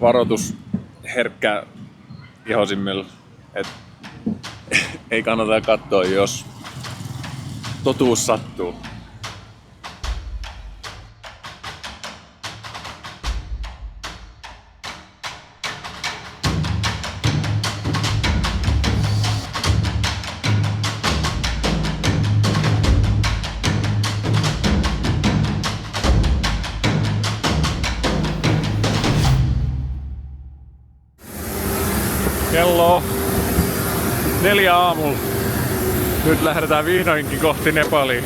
varoitus herkkä ihosimmilla, että ei kannata katsoa, jos totuus sattuu. Kello 4 aamulla. Nyt lähdetään vihdoinkin kohti Nepalia.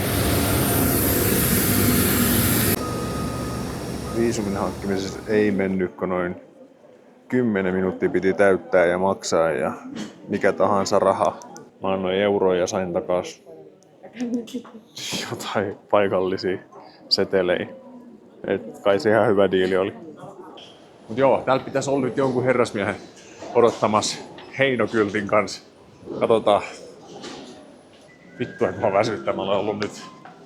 Viisumin hankkimisessa ei mennyt, kun noin 10 minuuttia piti täyttää ja maksaa ja mikä tahansa raha. Mä annoin euroja ja sain takas jotain paikallisia setelejä. Et kai se ihan hyvä diili oli. Mut joo, täällä pitäisi olla nyt jonkun herrasmiehen odottamassa heinokyltin kanssa. Katsotaan. Vittu, että mä väsyttää. Mä olen ollut nyt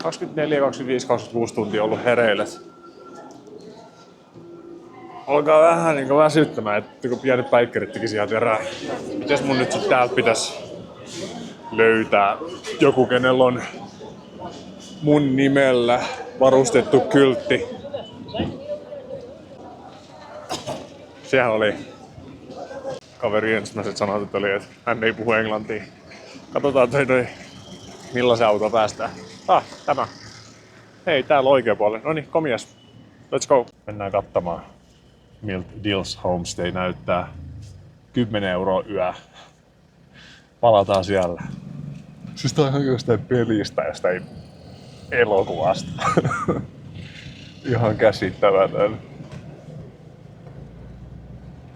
24, 25, 26 tuntia ollut hereillä. Alkaa vähän niin väsyttämään, että kun pienet päikkerit teki sieltä erää. Mites mun nyt sit täältä pitäisi löytää joku, kenellä on mun nimellä varustettu kyltti. Siellä oli kaveri ensimmäiset sanat, että hän ei puhu englantia. Katsotaan toi millaisen auto päästään. Tämä. Hei, täällä oikea puolella. Noniin, komias. Let's go. Mennään katsomaan, miltä Dills Homestay näyttää. 10 € yö. Palataan siellä. Siis tää on ihan jostain pelistä, jostain elokuvasta. Ihan käsittämätön.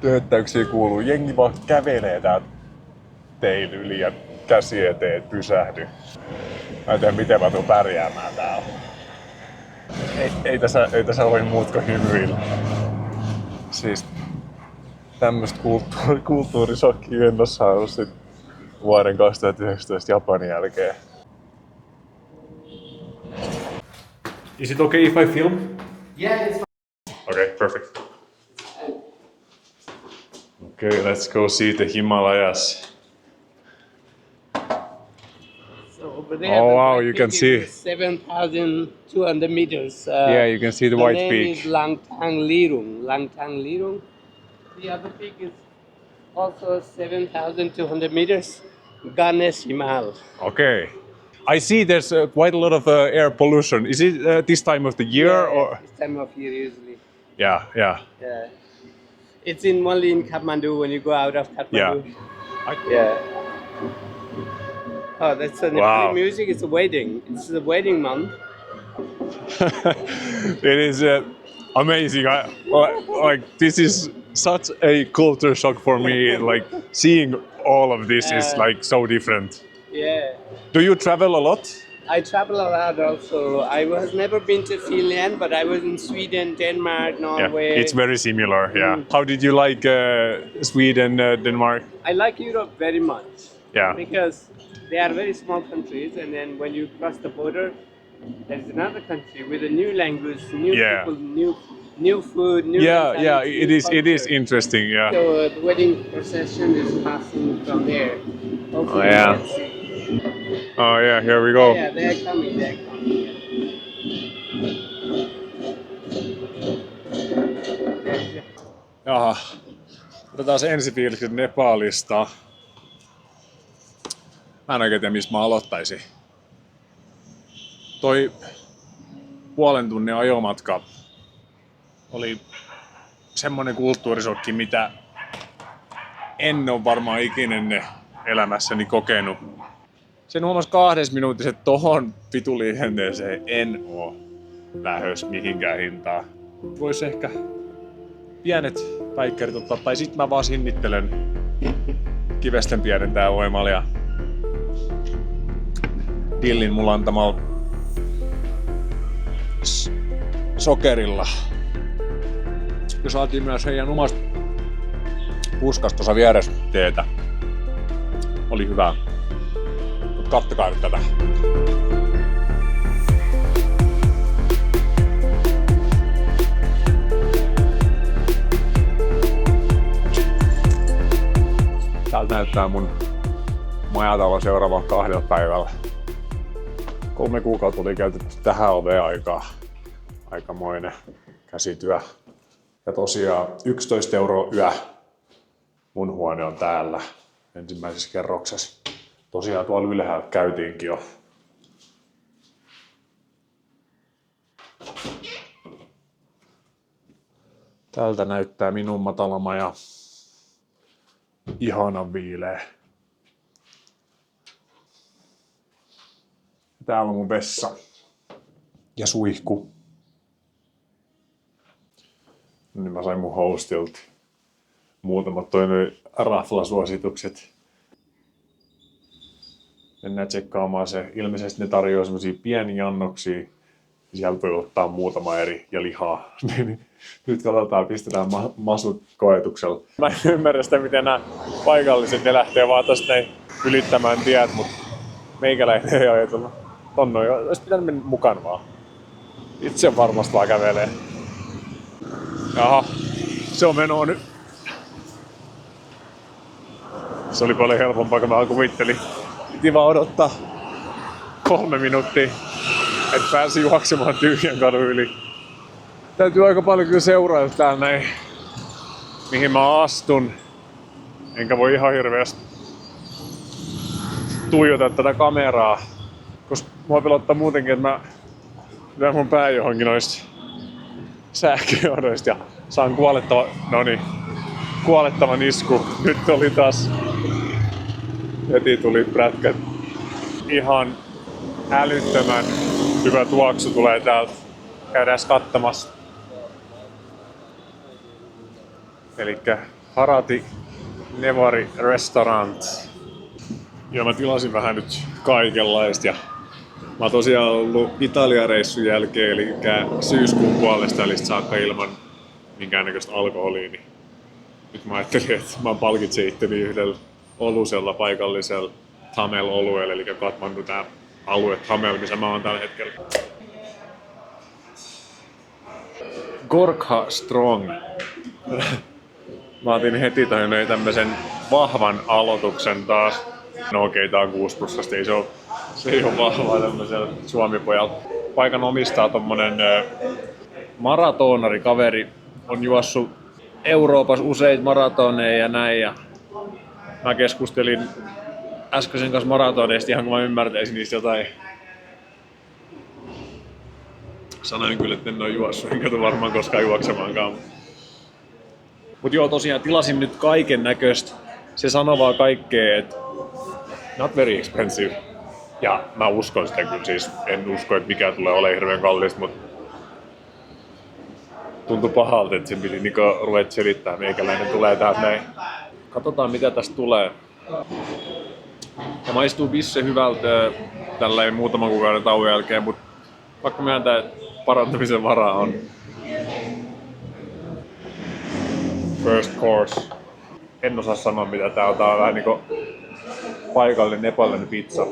Tööttäyksiä kuuluu. Jengi vaan kävelee täältä tein yli ja käsi eteen, pysähdy. Mä en tiedä, miten mä tuun pärjäämään täällä. Ei tässä voi muut kuin hymyillä. Siis tämmöstä kulttuurisokkia en oo saanut sit vuoden 2019 Japanin jälkeen. Is it okay if I film? Yeah, it's fine. Okay, perfect. Okay, let's go see the Himalayas. So over there, oh wow, you can see 7,200 meters. Yeah, you can see the white name peak. is Langtang Lirung. Langtang Lirung. The other peak is also 7,200 meters. Ganesh Himal. Okay. I see there's quite a lot of air pollution. Is it this time of the year Yeah, or? this time of year usually. Yeah. Yeah. It's only in Kathmandu when you go out of Kathmandu. Yeah. Oh, that's a Wow. music. It's a wedding. It's the wedding month. It is amazing. Like this is such a culture shock for me. Like seeing all of this is like so different. Yeah. Do you travel a lot? I travel a lot also. I was never been to Finland, but I was in Sweden, Denmark, Norway. Yeah, it's very similar. Yeah. How did you like Sweden, Denmark? I like Europe very much. Yeah. Because they are very small countries, and then when you cross the border, there's another country with a new language, new people, new food, new mentality, it new is. It is culture. interesting. Yeah. So the wedding procession is passing from there. Hopefully Oh, yeah. you can see. Oh yeah, here we go. Yeah, they're coming. Jaha. Otetaan se ensifiilikset Nepalista. Mä en oikein tiedä, mistä mä aloittaisin. Toi puolen tunnin ajomatka oli semmonen kulttuurisokki, mitä en ole varmaan ikinä elämässäni kokenut. Sen huomasi 2 minuutissa, että tohon vituliikenteeseen en oo lähös mihinkään hintaan. Vois ehkä pienet päikkärit ottaa, tai sit mä vaan sinnittelen kivesten pienentää voimalla ja Dillin mulla antamalla sokerilla. Ja saatiin myös heidän omasta puskasta tuossa vieressä teetä. Oli hyvää. Mut kattokaa nyt tätä. Täältä näyttää mun majatalo seuraavan 2 päivällä. 3 kuukautta oli käytetty tähän oveen aikaa. Aikamoinen käsityö. Ja tosiaan 11 € yö. Mun huone on täällä ensimmäisessä kerroksessa. Tosiaan tuolla ylhäällä käytiinkin jo. Tältä näyttää minun matalamaja. Ihanan viileä. Täällä on mun vessa. Ja suihku. Niin mä sain mun hostilta muutamat toinen raflasuositukset. Mennään tsekkaamaan se. Ilmeisesti ne tarjoaa semmosia pieniä annoksia. Sieltä voi ottaa muutama eri ja lihaa. Nyt katsotaan, pistetään masut koetuksella. Mä en ymmärrä sitä, miten nämä paikalliset ne lähtee vaan tosta näin ylittämään tiet, mutta meikäläinen ei ajatellut. Tonne olisi pitänyt mennä mukaan vaan. Itse varmasti vaan kävelee. Jaha, se on menoa nyt. Se oli paljon helpompaa, kun mä kuvittelin. Piti vaan odottaa 3 minuuttia, että pääsi juoksemaan tyhjän kadun yli. Täytyy aika paljon kyllä seurailla täällä näin, mihin mä astun. Enkä voi ihan hirveästi tuijota tätä kameraa, koska mua pelottaa muutenkin, että mä lyön mun pää johonkin noista sähköjohdoista ja saan kuolettavan isku. Nyt oli taas, heti tuli prätkät. Ihan älyttömän hyvä tuoksu tulee täältä. Käydään katsomassa. Elikkä Harati Nevari Restaurant. Ja mä tilasin vähän nyt kaikenlaista. Ja mä oon tosiaan ollut Italia-reissun jälkeen, eli syyskuun puolesta eli saakka ilman minkäännäköistä alkoholia. Niin nyt mä ajattelin, että mä palkitsen itteni yhdellä olusella paikallisella Tamel-olueella, eli Kathmandu tää alue Tamel, missä mä oon tällä hetkellä. Gorkha Strong. Mä otin heti tämmösen vahvan aloituksen taas. No okei, tää on 6+, se ei oo vahvaa tämmöisellä suomipojalla. Paikan omistaa tommonen maratonari kaveri. On juossut Euroopassa useita maratoneja ja näin. Ja mä keskustelin äskeisen kanssa maratoneista ihan kun mä ymmärtäisin niistä jotain. Sanoin kyllä, että en oo juossut, enkä tule varmaan koskaan juoksemaankaan. Mut joo, tosiaan tilasin nyt kaiken näköistä. Se sanoo vaan kaikkea, että not very expensive. Ja mä uskon sitä kyllä, siis en usko, että mikään tulee olemaan hirveän kallista, mutta tuntui pahalta, että sen piti niinku ruveta selittää, meikäläinen tulee täältä näin. Katsotaan mitä tästä tulee. Ja maistuu pisse hyvältä tälleen muutaman kuukauden tauon jälkeen, mutta pakko myöntää, että parantamisen varaa on. First course. En osaa sanoa mitä tää on. Tää on vähän niinku paikallinen nepalilainen pizza.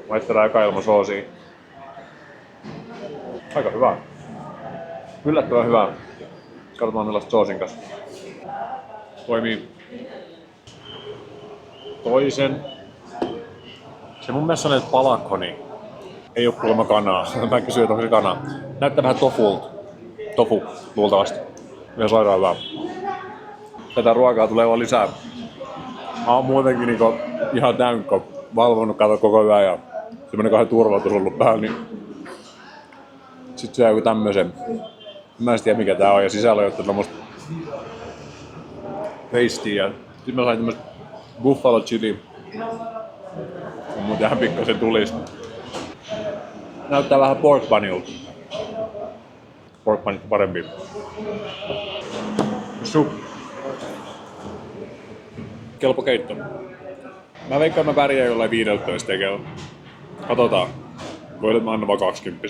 Maistetaan eka ilman soosia. Aika hyvä. Yllättävän hyvä. Katsotaan millaista soosin kanssa. Toimii toisen. Se mun mielestä on näitä palakoni. Ei oo kuulemma kanaa. Mä kysyin, että onko se kanaa. Näyttää vähän tofulta. Tofu luultavasti. Ja sairaan hyvää. Tätä ruokaa tulee vaan lisää. Mä oon muutenkin niinku ihan täynkö. Valvonut kato koko yön ja semmonen 2 turvatus ollut päällä, niin sit syö joku tämmösen. Mä en tiedä mikä tää on ja sisällä on jotain tommoista pastia. Sit mä sain tämmöstä buffalo chili. Mut ihan pikkasen tulis. Näyttää vähän pork bunilta. Pork bunit parempi. Kelpo keitto. Mä veikkaan, mä pärjään jollain 15 tekellä. Katsotaan. Voi olla, että mä annan vaan 20.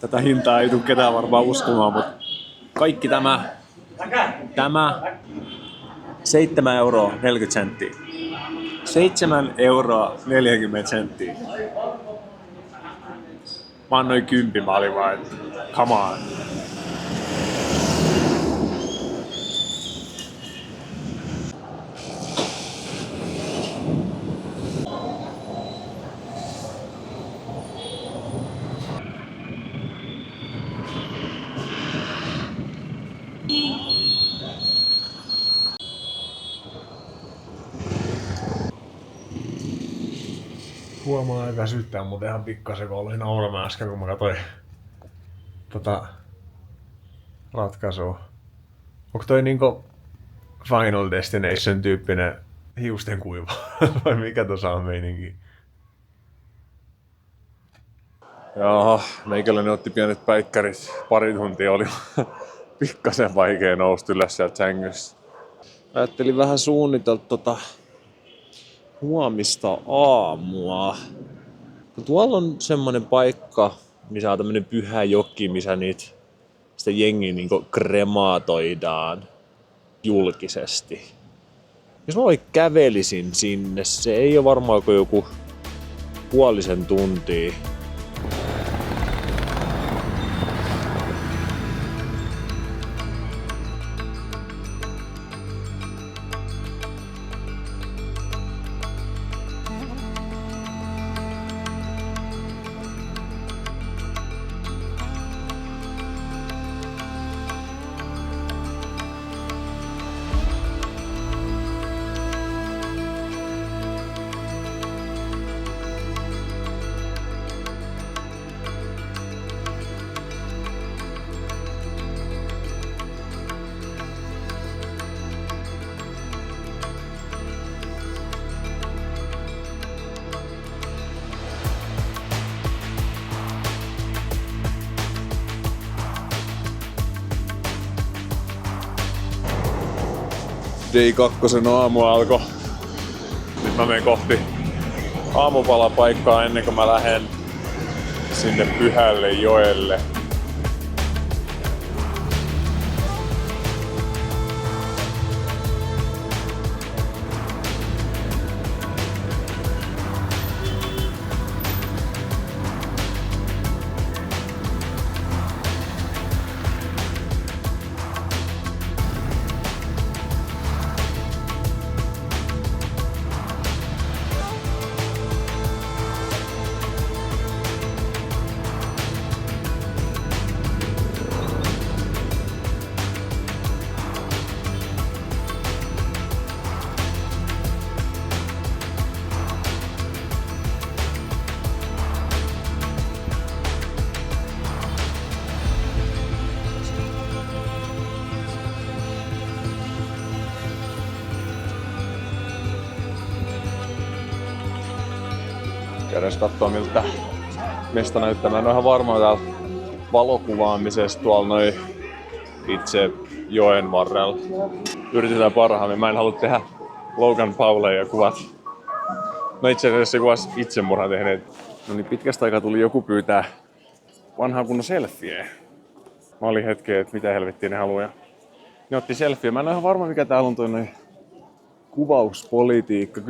Tätä hintaa ei tule ketään varmaan uskomaan, mutta kaikki tämä 7,40 €. 7,40 €. Mä annoin 10, mä olin vaan, että come on. Huomaa aika syttää mut ihan pikkasen, kun olin nauramaan äsken, kun mä katsoin ratkaisua. Onko toi niinku Final Destination tyyppinen hiusten kuiva? Vai mikä tuossa on meininki? Jaha, meikäläinen otti pienet päikkärit. Pari tuntia oli pikkasen vaikea nousta ylös sieltä sängystä. Ajattelin vähän suunnitella huomista aamua. Tuolla on semmonen paikka, missä on tämmönen pyhä joki, missä sitä jengiä niinku kremaatoidaan julkisesti. Jos mä vaikka kävelisin sinne, se ei ole varmaan kuin joku puolisen tuntia. Day 2 aamu alkoi. Nyt mä menen kohti aamupalapaikkaa ennen kuin mä lähden sinne pyhälle joelle. Käydään kattoo miltä mesta näyttää. Mä en oo ihan varma täällä valokuvaamisesta tuolla noin itse joen varrella. Yritetään parhaamme. Mä en halua tehdä Logan Paulle ja kuvat. No itse asiassa se kuvasi itsemurhan tehneet. No niin, pitkästä aikaa tuli joku pyytää vanhaa kunnon selfieä. Mä olin hetken, että mitä helvettiä ne haluaa. Ne otti selfieä. Mä en oo ihan varma mikä täällä on toi noin kuvauspolitiikka.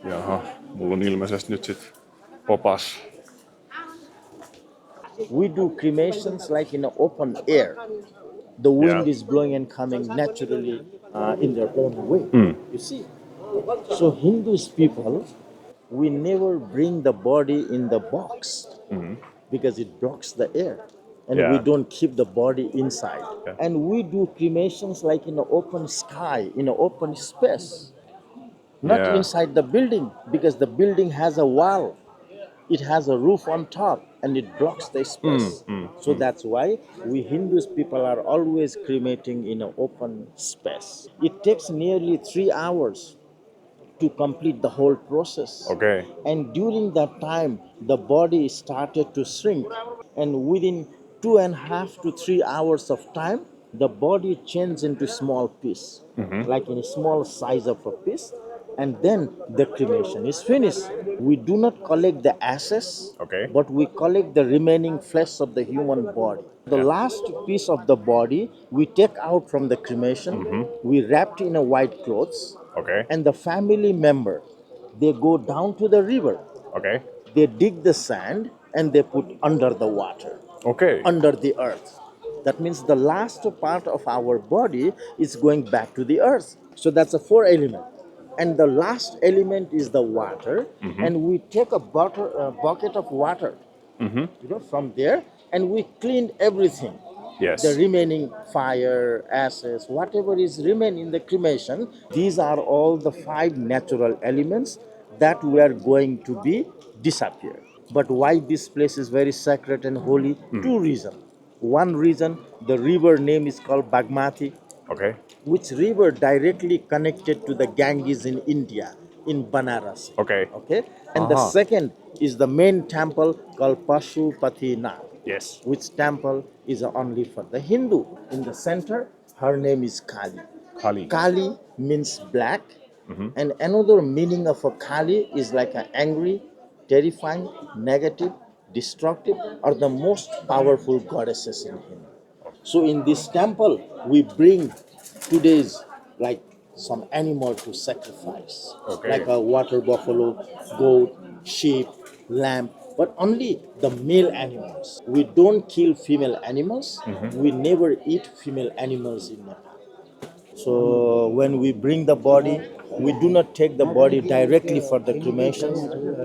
Jaha, mulla on ilmeisesti nyt sit popas. We do cremations like in the open air. The wind is blowing and coming naturally in their own way. You see? So Hindus people, we never bring the body in the box because it blocks the air. And we don't keep the body inside. And we do cremations like in the open sky, in an open space. Not inside the building, because the building has a wall. It has a roof on top and it blocks the space. So that's why we Hindus people are always cremating in an open space. It takes nearly 3 hours to complete the whole process. Okay. And during that time, the body started to shrink. And within 2.5 to 3 hours of time, the body changes into small piece, like in a small size of a piece. And then the cremation is finished. We do not collect the ashes, but we collect the remaining flesh of the human body. The last piece of the body we take out from the cremation, we wrapped in a white clothes, and the family member, they go down to the river. They dig the sand and they put under the water, under the earth. That means the last part of our body is going back to the earth. So that's a 4 element. And the last element is the water, and we take a bucket of water, from there, and we clean everything. The remaining fire, ashes, whatever is remain in the cremation, these are all the 5 natural elements that we are going to be disappear. But why this place is very sacred and holy? Two reasons. One reason, the river name is called Bagmati, Okay. which river directly connected to the Ganges in India, in Banaras. Okay. Okay. And the second is the main temple called Pashupatinath, Yes. which temple is only for the Hindu. In the center, her name is Kali. Kali. Kali means black, and another meaning of a Kali is like an angry, terrifying, negative, destructive, or the most powerful goddesses in Hindu. So in this temple, we bring today's like some animal to sacrifice, Okay. like a water buffalo, goat, sheep, lamb, but only the male animals. We don't kill female animals. We never eat female animals in Nepal. So when we bring the body, we do not take the body directly for the cremation.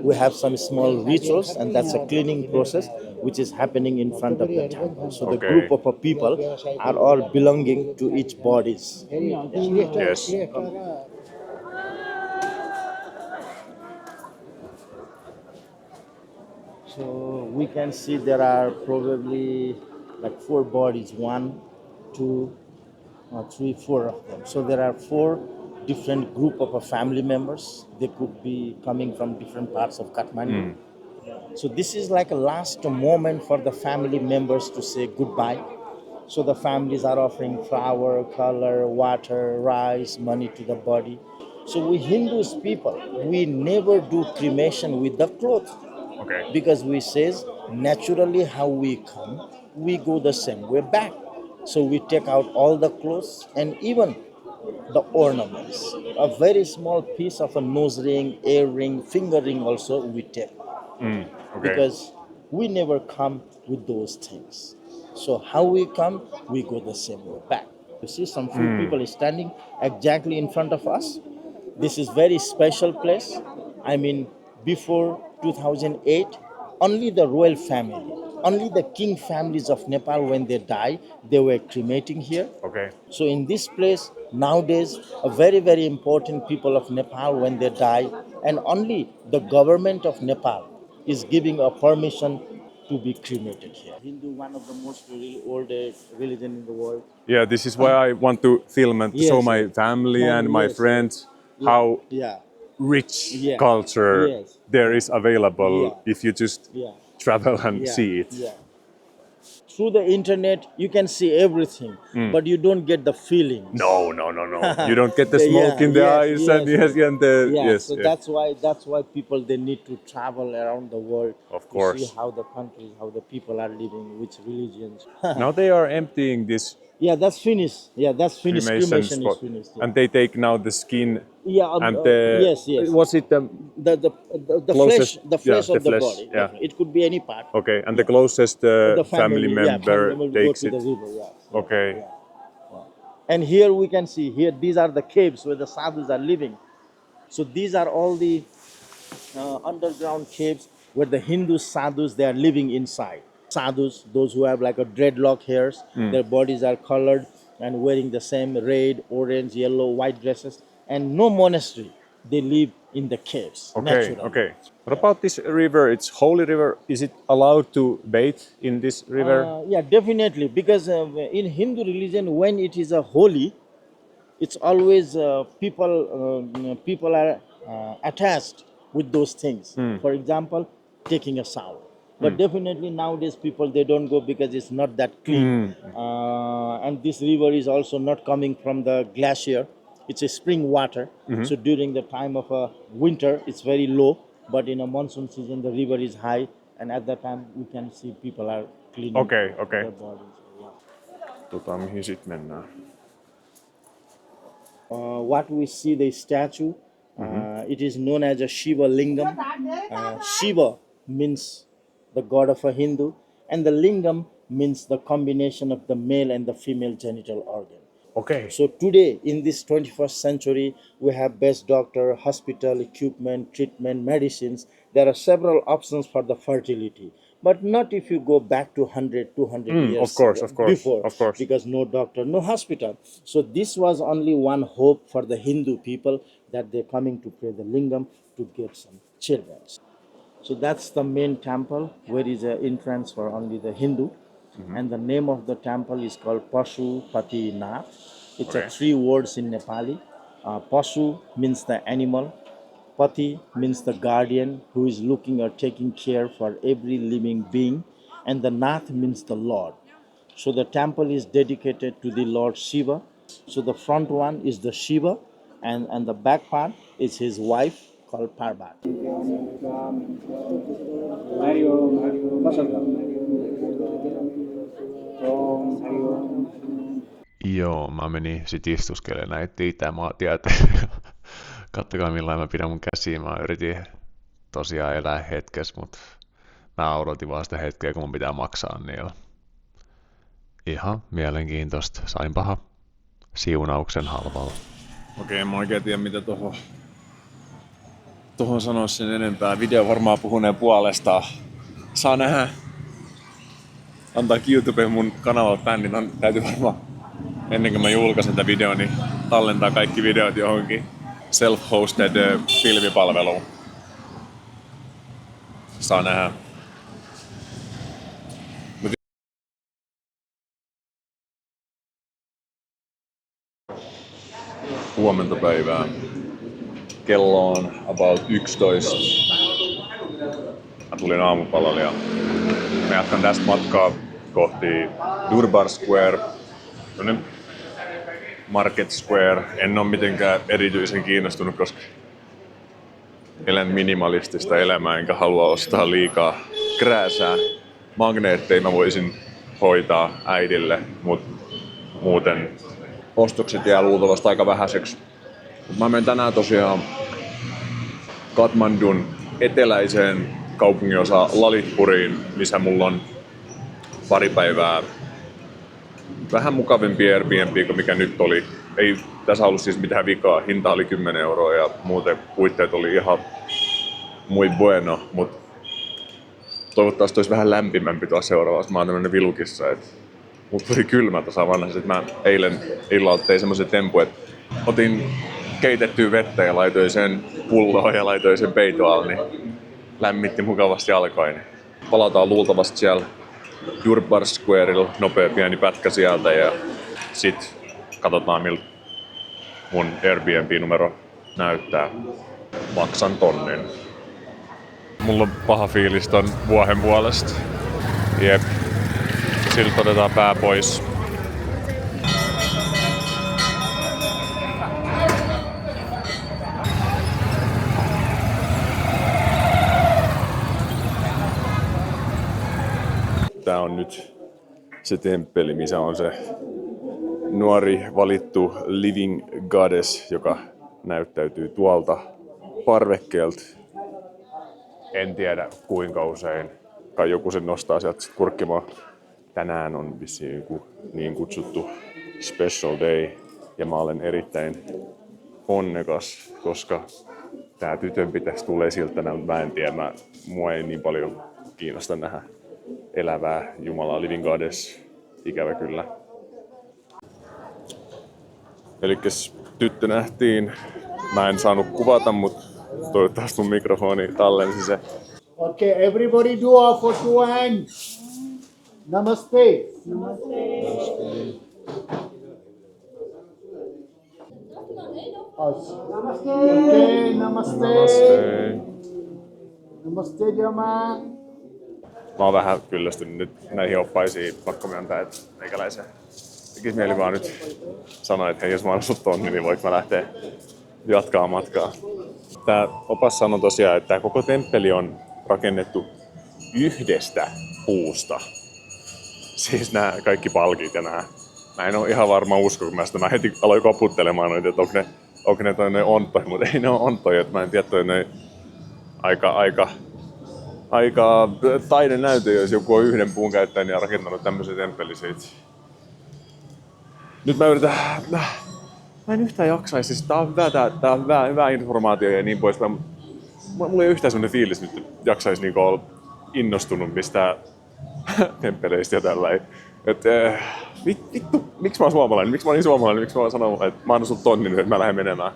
We have some small rituals, and that's a cleaning process which is happening in front of the temple. So the Okay. group of people are all belonging to each bodies. Yes. So we can see there are probably like four bodies, one, two, three, four of them. So there are four different group of family members. They could be coming from different parts of Kathmandu. So this is like a last moment for the family members to say goodbye. So the families are offering flower, color, water, rice, money to the body. So we Hindus people, we never do cremation with the cloth, Okay. because we says naturally how we come, we go the same way back. So we take out all the clothes and even the ornaments. A very small piece of a nose ring, earring, finger ring also we take, Okay. because we never come with those things. So how we come, we go the same way back. You see some few people is standing exactly in front of us. This is very special place. I mean, before 2008, only the royal family, only the king families of Nepal, when they die, they were cremating here. Okay. So in this place nowadays, a very very important people of Nepal, when they die, and only the government of Nepal is giving a permission to be cremated here. Hindu, one of the most really oldest religion in the world. Yeah, this is why I want to film and to show Yes, my yes. family and my Yes, friends Yeah. how Yeah. rich Yeah. culture Yes. there is available Yeah. if you just Yeah. travel and Yeah. see it. Yeah. Through the internet, you can see everything, but you don't get the feelings. No, no, no, no. You don't get the smoke Yeah, in the yes, eyes and yes, yes, and the Yeah, yes, so yes. that's why people they need to travel around the world Of to course. see how the countries, how the people are living, which religions. Now they are emptying this Yeah, that's finished. Yeah, that's finished. cremation Cremation is spot, finished. Yeah. and they take now the skin Yeah, and the yes, yes. was it the The closest- flesh, the yeah, flesh the of the flesh, body. yeah. Definitely. It could be any part. okay, and the closest The family member will go takes to it. the river. Yeah. Okay. And here we can see, here these are the caves where the sadhus are living. So these are all the underground caves where the Hindu sadhus, they are living inside. Sadhus, those who have like a dreadlock hairs, their bodies are colored and wearing the same red, orange, yellow, white dresses, and no monastery. They live in the caves Okay, naturally. okay. What about this river? It's holy river. Is it allowed to bathe in this river? Yeah, definitely. Because in Hindu religion, when it is a holy, it's always people are attached with those things. For example, taking a shower. But definitely nowadays people they don't go because it's not that clean. And this river is also not coming from the glacier. It's a spring water. So during the time of winter, it's very low. But in a monsoon season, the river is high, and at that time we can see people are cleaning Okay, okay. their bodies. Yeah. Mihin sit mennään? What we see the statue, it is known as a Shiva Lingam. Shiva means the god of a Hindu, and the Lingam means the combination of the male and the female genital organ. Okay. So today, in this 21st century, we have best doctor, hospital, equipment, treatment, medicines. There are several options for the fertility. But not if you go back to 100, 200 years before, of course. because no doctor, no hospital. So this was only one hope for the Hindu people, that they're coming to pray the lingam to get some children. So that's the main temple, where is an entrance for only the Hindu. And the name of the temple is called Pashupati Nath. It's a 3 words in Nepali. Pashu means the animal. Pati means the guardian who is looking or taking care for every living being. And the Nath means the Lord. So the temple is dedicated to the Lord Shiva. So the front one is the Shiva, and the back part is his wife called Parvati. Joo, mä menin sit istuskelemaan näitä itämaatietä. Kattokaa millainen mä pidän mun käsiä. Mä yritin tosiaan elää hetkessä, mutta mä odotin vaan sitä hetkeä, kun mun pitää maksaa niillä. Ihan mielenkiintoista. Sainpaha siunauksen halvalla. Okei, mä oikein tiedä mitä tohon sanois sen enempää. Video varmaan puhuneen puolestaan. Saa nähdä. Antaakin YouTubeen mun kanavalle bändin. Täytyy varmaan, ennen kuin mä julkaisen tätä videon, niin tallentaa kaikki videot johonkin self-hosted filmipalveluun. Saa nähdä. Huomenta päivää. Kello on about 11. Mä tulin aamupalalle ja mä jatkan tästä matkaa kohti Durbar Square. Sellainen Market Square. En ole mitenkään erityisen kiinnostunut, koska elän minimalistista elämää enkä halua ostaa liikaa krääsää. Magneetteja mä voisin hoitaa äidille, mutta muuten ostokset jää luultavasti aika vähäiseksi. Mä menen tänään tosiaan Kathmandun eteläiseen kaupunginosa Lalitpuriin, missä mulla on pari päivää vähän mukavampi Airbnb kuin mikä nyt oli. Ei tässä ollut siis mitään vikaa, hinta oli 10 € ja muuten puitteet oli ihan muy bueno, mutta toivottavasti olisi vähän lämpimämpi tuossa seuraavassa. Mä oon tämmönen vilukissa, että mut tuli kylmä tuossa vanhassa, että mä eilen illalla tein semmoisen tempun, että otin keitettyä vettä ja laitoin sen pulloon ja laitoin sen peiton alle, niin lämmitti mukavasti jalkoini. Palataan luultavasti siellä Durbar Squarella, nopea pieni pätkä sieltä ja sit katsotaan miltä mun Airbnb-numero näyttää. Maksan 1 000. Mulla on paha fiilis ton vuohen puolesta. Jep. Siltä otetaan pää pois. Tää on nyt se temppeli, missä on se nuori valittu Living Goddess, joka näyttäytyy tuolta parvekkeelta. En tiedä kuinka usein. Kai joku sen nostaa sieltä kurkkimaan. Tänään on vissiin joku niin kutsuttu special day. Ja mä olen erittäin onnekas, koska tää tytön pitäisi tulla esiltä tänään, mutta mä en tiedä. Mua ei niin paljon kiinnosta nähdä elävää Jumalaa Living Goddess. Ikävä kyllä. Elikkäs tyttö nähtiin. Mä en saanut kuvata, mutta toivottavasti mun mikrofoni tallensi se. Okay, everybody dua for 2 hands. Namaste. Namaste. Namaste. Okay, namaste. Namaste. Namaste, Jama. Mä oon vähän kyllästynyt nyt näihin oppaisiin. Pakko myöntää, että meikäläisen tekis mieli vaan nyt sanoa, että hei, jos mä oon sut tonni, niin voiko mä lähteä jatkaa matkaa. Tää opas sanoi tosiaan, että tää koko temppeli on rakennettu yhdestä puusta. Siis nämä kaikki palkit ja nää. Mä en oo ihan varma usko, kun mä heti aloin koputtelemaan noita, että onko ne toi noin onttoja, mutta ei ne oo onttoja. Mä en tiedä, toi noin aika taidenäytö, jos joku on yhden puun käyttäjän ja rakentanut tämmöisen temppelin siitä. Nyt mä en yhtään jaksaisi, siis tää on hyvää informaatiota ja niin poispäin. Mulla ei ole yhtään semmonen fiilis nyt, että jaksais niinku olla innostunut mistään temppeleistä ja tällä. Vittu, miksi mä oon suomalainen? Miksi mä oon niin suomalainen? Miksi mä oon sanonut, että mä annan sun tonnin nyt, että mä lähden menemään?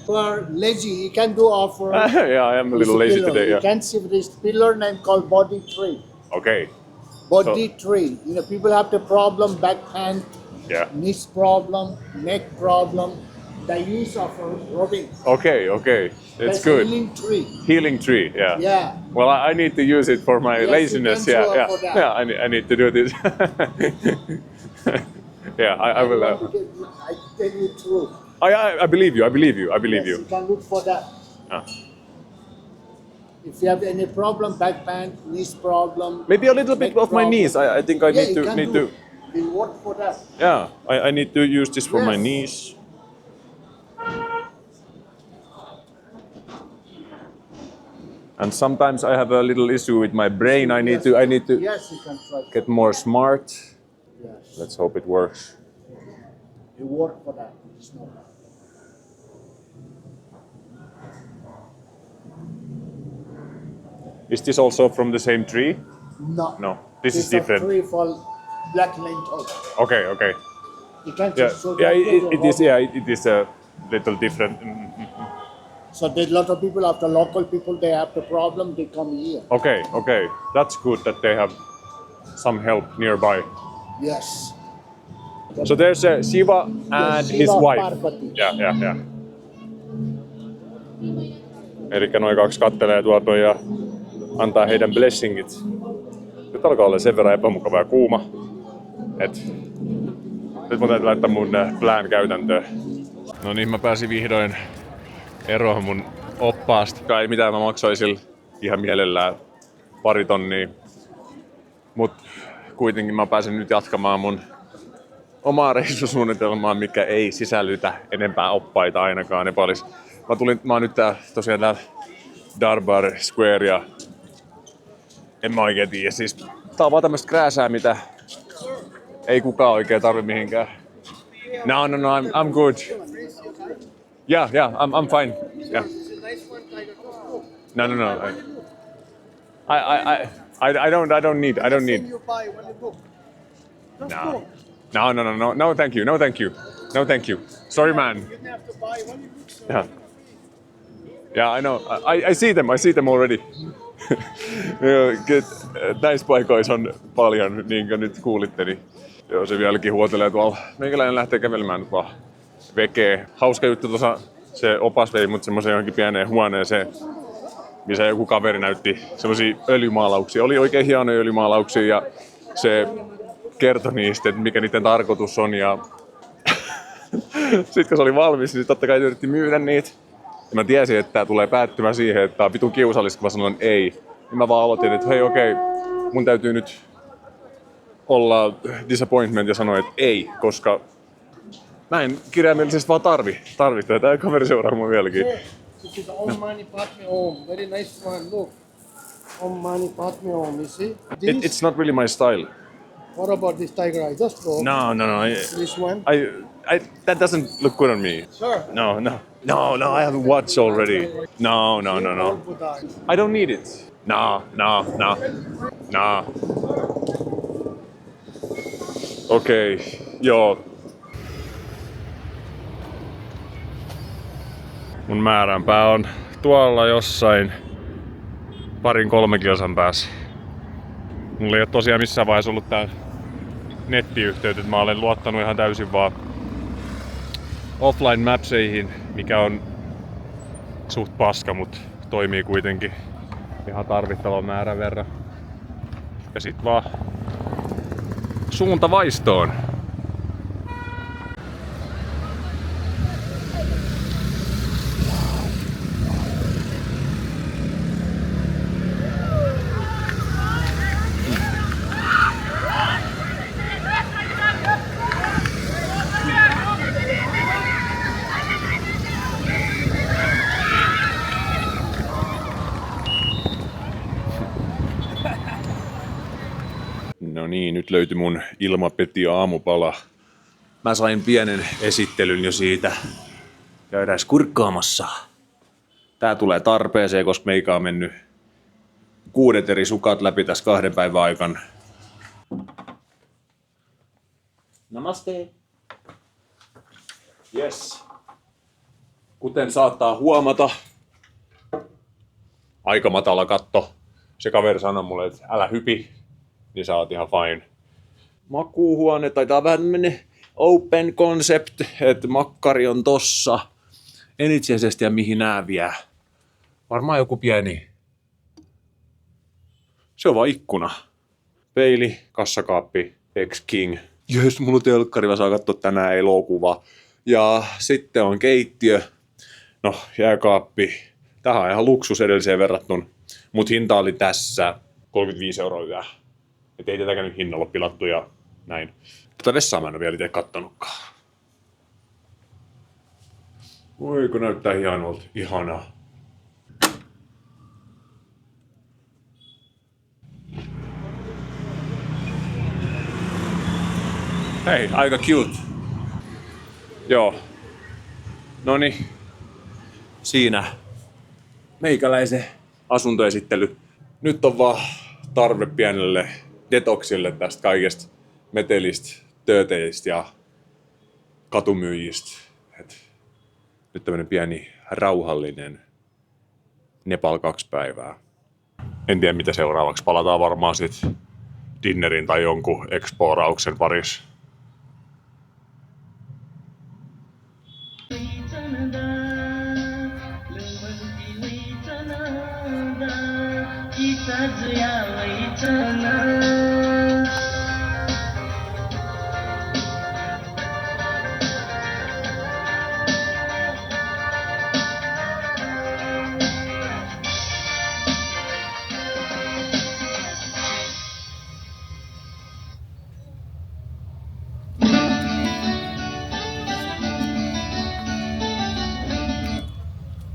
You are lazy. You can do offer. Yeah, I am a little lazy today. You Yeah. can see this pillar name called body tree. Okay. Body tree. You know, people have the problem, back pain, Yeah. knees problem, neck problem. The use of rubbing. Okay. It's That's good. healing tree. Healing tree. Yeah. Yeah. Well, I need to use it for my Yes, laziness. you can Yeah. do for that. Yeah. I need to do this. Yeah. I will. I tell you truth. I believe you. I believe you. I believe Yes, you. you can look for that. Ah. If you have any problem, back pain, knees problem. Maybe a little bit neck of my problem. knees. I think I Yeah, need you to can need do. to. We'll work for that. Yeah. I need to use this for my Yes. knees. And sometimes I have a little issue with my brain. I need to Yes, you can try. get more smart. Yes. Let's hope it works. You work for that. It's not bad. Is this also from the same tree? No. No. This is It's a different. tree for black lentil. Okay. You can Yeah. just show Yeah. that It is. Yeah. It is a little different. So there's a lot of people, after local people, they have the problem, they come here. Okay. That's good that they have some help nearby. Yes. So there's a Shiva and his Shiva, wife. Parvati. Yeah. Elikkä noin kaksi kattelee tuolta ja antaa heidän blessingit. Nyt alkaa olla sen verran epämukava ja kuuma, et nyt mun täytyy laittaa mun plan käytäntöön. No niin, mä pääsin vihdoin eroon mun oppaasta. Kai mitään mä maksoin sillä ihan mielellään 2 tonnia. Mut kuitenkin mä pääsen nyt jatkamaan mun omaa reissusuunnitelmaa, mikä ei sisällytä enempää oppaita ainakaan Nepalissa. Mä oon nyt tosiaan täällä Darbar Square ja en mä oikein tiedä. Siis tää on vaan tämmöstä krääsää, mitä ei kukaan oikein tarvi mihinkään. No, I'm good. Yeah, I'm fine. Yeah. No. I don't need. No, thank you. Sorry, man. Yeah, I know. I see them already. Näissä paikoissa on paljon, niin kuin nyt kuulitte, niin joo, se vieläkin huotelee tuolla. Meikäläinen lähtee kävelemään nyt vaan vekee. Hauska juttu tuossa, se opas vei mut semmoiseen johonkin pieneen huoneeseen, missä joku kaveri näytti semmosia öljymaalauksia. Oli oikein hienoja öljymaalauksia ja se kertoi niistä, että mikä niiden tarkoitus on. Ja sitten kun se oli valmis, niin totta kai yritti myydä niitä. Ja mä tiesin, että tää tulee päättymään siihen, että tää on vitun kiusallista, kun mä sanoin ei. Niin mä vaan aloitin, että hei okei, mun täytyy nyt olla disappointment ja sanoa, että ei, koska mä en kirjaimellisesti vaan tarvi tätä. Tää kaveri seuraa mua vieläkin. This is Om Mani Padme Om. Very nice one. Look. Om Mani Padme Om. You see? It's not really my style. What about this tiger eye? Just go. No. This one. That doesn't look good on me. Sure. No. I have a watch already. No. Buddha. I don't need it. No. Okei, joo. Mun määränpää on tuolla jossain 2-3 kilsan päässä. Mulla ei ole tosiaan missään vaiheessa ollut tää nettiyhteyt, että mä olen luottanut ihan täysin vaan offline mapseihin, mikä on suht paska, mut toimii kuitenkin ihan tarvittavan määrän verran. Ja sit vaan suunta vaistoon. No niin, nyt löytyi mun ilmapeti aamupala. Mä sain pienen esittelyn jo siitä. Käydään kurkkaamassa. Tää tulee tarpeeseen, koska meikä on mennyt 6 eri sukat läpi tässä 2 päivän aikana. Namaste. Yes. Kuten saattaa huomata, aika matala katto. Se kaveri sanoi mulle, että älä hypi, niin sä oot ihan fine. Makuuhuone taitaa vähän tämmönen open concept, että makkari on tossa. En itse asiassa tiedä mihin nää vie. Varmaan joku pieni. Se on vaan ikkuna. Peili, kassakaappi, X-King. Jös, mulla on telkkari, mä saan katsoa tänään elokuvaa. Ja sitten on keittiö. No, jääkaappi. Tähän on ihan luksus edelliseen verrattuna. Mut hinta oli tässä 35 € yö. Et ei tätäkään nyt hinnalla pilattu ja näin. Tätä vessaa mä en ole vielä itse kattonutkaan. Voi kun näyttää hienolta. Ihanaa. Hei, aika cute. Joo. Noniin. Siinä meikäläisen asuntoesittely. Nyt on vaan tarve pienelle detoksille tästä kaikesta metelistä, tööteistä ja katumyyjistä. Nyt tämmönen pieni rauhallinen Nepal 2 päivää. En tiedä mitä seuraavaksi. Palataan varmaan sit dinnerin tai jonkun explorauksen parissa.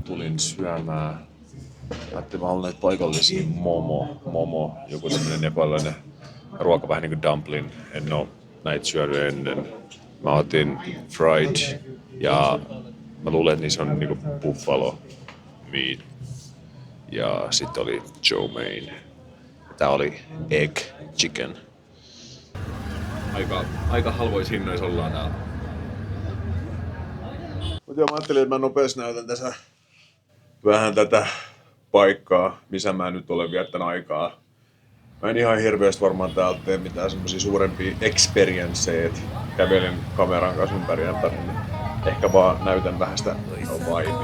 Tulin syömään. Ajattelin, mä haluan näitä paikallisia momo, joku tämmönen nepalilainen ruoka, vähän niinku dumpling. En oo näitä syönyt ennen. Mä otin fried ja mä luulen, että niissä on niinku buffalo meat. Ja sitten oli chow mein. Tää oli egg chicken. Aika halvoissa hinnoissa ollaan täällä. Mut joo, mä ajattelin, että mä nopeasti näytän tässä vähän tätä paikkaa, missä mä nyt olen viettänyt aikaa. Mä en ihan hirveästi varmaan täältä tee mitään semmosia suurempia experienceja, että kävelen kameran kanssa ympäri. Ehkä vaan näytän vähän sitä vibea.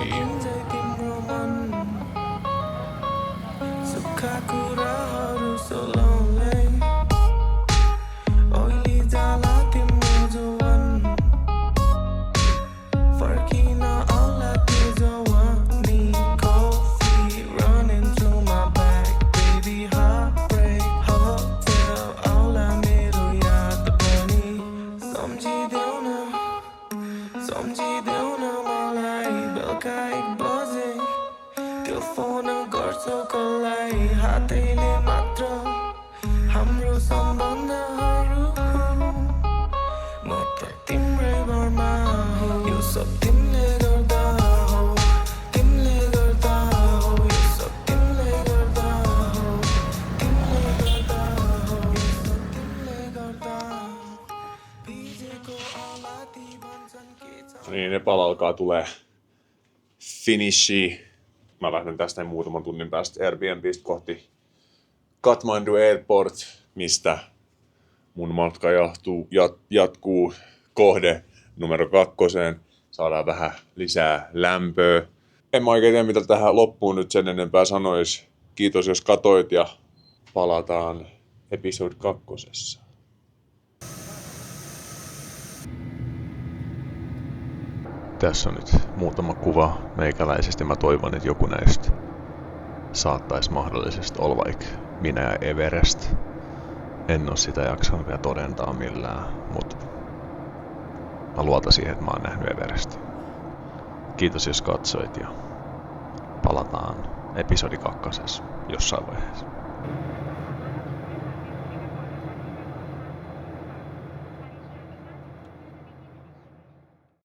Niin, Nepal alkaa tulee finishi. Mä lähden tästä muutaman tunnin päästä Airbnbistä kohti Kathmandu Airport, mistä mun matka jatkuu kohde numero 2. Saadaan vähän lisää lämpöä. En mä oikein tiedä, mitä tähän loppuun nyt sen enempää sanois. Kiitos jos katoit ja palataan episode 2. Tässä on nyt muutama kuva meikäläisesti. Mä toivon, että joku näistä saattaisi mahdollisesti olla vaikka minä ja Everest. En oo sitä jaksanut vielä todentaa millään, mutta mä luotan siihen, että mä oon nähnyt Everestin. Kiitos jos katsoit ja palataan episodi 2 jossain vaiheessa.